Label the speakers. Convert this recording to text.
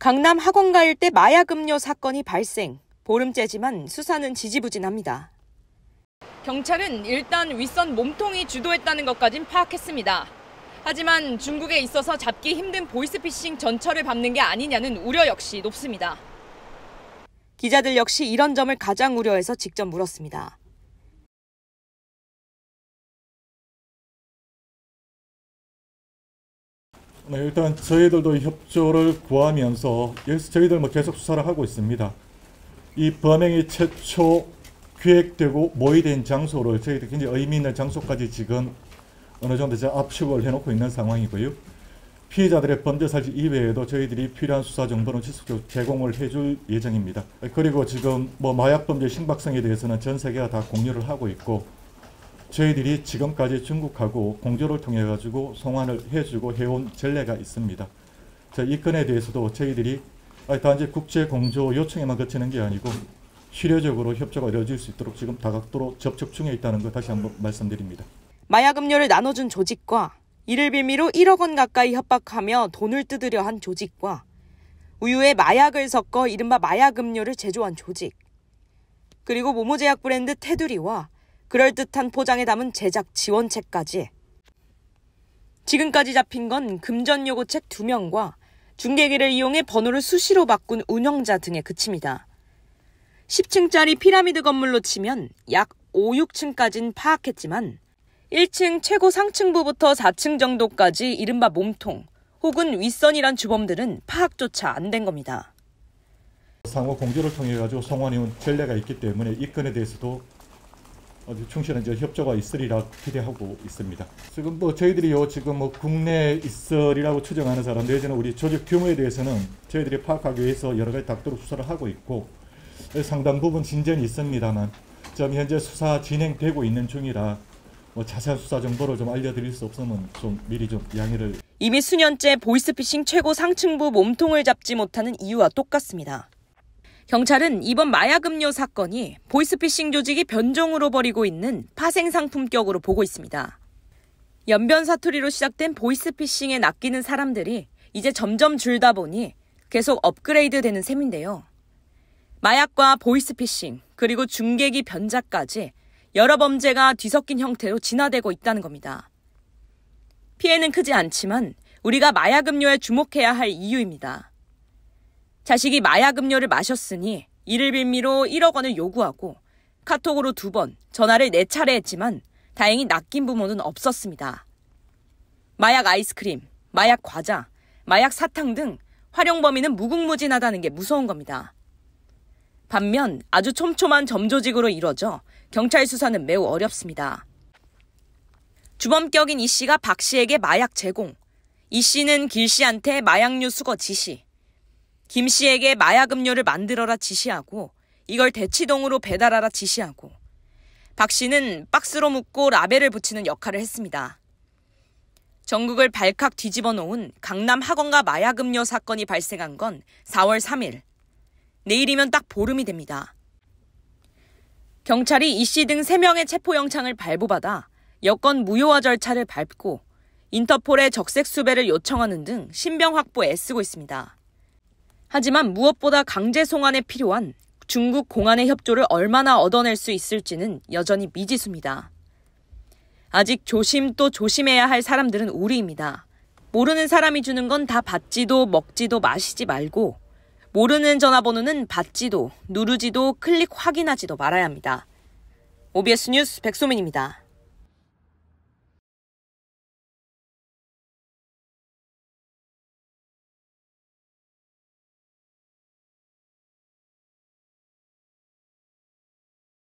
Speaker 1: 강남 학원가 일대 마약 음료 사건이 발생. 보름째지만 수사는 지지부진합니다. 경찰은 일단 윗선 몸통이 주도했다는 것까진 파악했습니다. 하지만 중국에 있어서 잡기 힘든 보이스피싱 전철을 밟는 게 아니냐는 우려 역시 높습니다. 기자들 역시 이런 점을 가장 우려해서 직접 물었습니다.
Speaker 2: 네, 일단 저희들도 협조를 구하면서 여기서 저희들 계속 수사를 하고 있습니다. 이 범행이 최초 기획되고 모의된 장소를 저희들 굉장히 의미 있는 장소까지 지금 어느 정도 압축을 해놓고 있는 상황이고요. 피해자들의 범죄 사실 이외에도 저희들이 필요한 수사 정보는 지속적으로 제공을 해줄 예정입니다. 그리고 지금 마약 범죄 심각성에 대해서는 전 세계가 다 공유를 하고 있고, 저희들이 지금까지 중국하고 공조를 통해 가지고 송환을 해주고 해온 전례가 있습니다. 이 건에 대해서도 저희들이 단지 국제 공조 요청에만 그치는 게 아니고 실효적으로 협조가 이루어질 수 있도록 지금 다각도로 접촉 중에 있다는 것 다시 한번 말씀드립니다.
Speaker 1: 마약 음료를 나눠준 조직과 이를 빌미로 1억 원 가까이 협박하며 돈을 뜯으려 한 조직과 우유에 마약을 섞어 이른바 마약 음료를 제조한 조직, 그리고 모모제약 브랜드 테두리와 그럴듯한 포장에 담은 제작 지원책까지. 지금까지 잡힌 건 금전 요구책 2명과 중개기를 이용해 번호를 수시로 바꾼 운영자 등에 그칩니다. 10층짜리 피라미드 건물로 치면 약 5, 6층까지는 파악했지만 1층 최고 상층부부터 4층 정도까지 이른바 몸통 혹은 윗선이란 주범들은 파악조차 안 된 겁니다.
Speaker 2: 상호 공조를 통해 가지고 송환해온 전례가 있기 때문에 이 건에 대해서도 아주 충실한 협조가 있으리라 기대하고 있습니다. 지금 저희들이 지금 국내에 있으리라고 추정하는 사람 내지는 우리 조직 규모에 대해서는 저희들이 파악하기 위해서 여러 가지 각도로 수사를 하고 있고 상당 부분 진전이 있습니다만 현재 수사 진행되고 있는 중이라 자세한 수사 정보를 좀 알려드릴 수 없으면 좀 미리 좀 양해를.
Speaker 1: 이미 수년째 보이스피싱 최고 상층부 몸통을 잡지 못하는 이유와 똑같습니다. 경찰은 이번 마약 음료 사건이 보이스피싱 조직이 변종으로 벌이고 있는 파생상품격으로 보고 있습니다. 연변 사투리로 시작된 보이스피싱에 낚이는 사람들이 이제 점점 줄다 보니 계속 업그레이드 되는 셈인데요. 마약과 보이스피싱, 그리고 중개기 변자까지 여러 범죄가 뒤섞인 형태로 진화되고 있다는 겁니다. 피해는 크지 않지만 우리가 마약 음료에 주목해야 할 이유입니다. 자식이 마약 음료를 마셨으니 이를 빌미로 1억 원을 요구하고 카톡으로 2번, 전화를 4차례 했지만 다행히 낚인 부모는 없었습니다. 마약 아이스크림, 마약 과자, 마약 사탕 등 활용 범위는 무궁무진하다는 게 무서운 겁니다. 반면 아주 촘촘한 점조직으로 이루어져 경찰 수사는 매우 어렵습니다. 주범격인 이 씨가 박 씨에게 마약 제공, 이 씨는 길 씨한테 마약류 수거 지시, 김 씨에게 마약 음료를 만들어라 지시하고 이걸 대치동으로 배달하라 지시하고, 박 씨는 박스로 묶고 라벨을 붙이는 역할을 했습니다. 전국을 발칵 뒤집어 놓은 강남 학원가 마약 음료 사건이 발생한 건 4월 3일. 내일이면 딱 보름이 됩니다. 경찰이 이 씨 등 3명의 체포영장을 발부받아 여권 무효화 절차를 밟고 인터폴에 적색 수배를 요청하는 등 신병 확보에 애쓰고 있습니다. 하지만 무엇보다 강제 송환에 필요한 중국 공안의 협조를 얼마나 얻어낼 수 있을지는 여전히 미지수입니다. 아직 조심 또 조심해야 할 사람들은 우리입니다. 모르는 사람이 주는 건 다 받지도 먹지도 마시지 말고, 모르는 전화번호는 받지도 누르지도 클릭 확인하지도 말아야 합니다. OBS 뉴스 백소민입니다.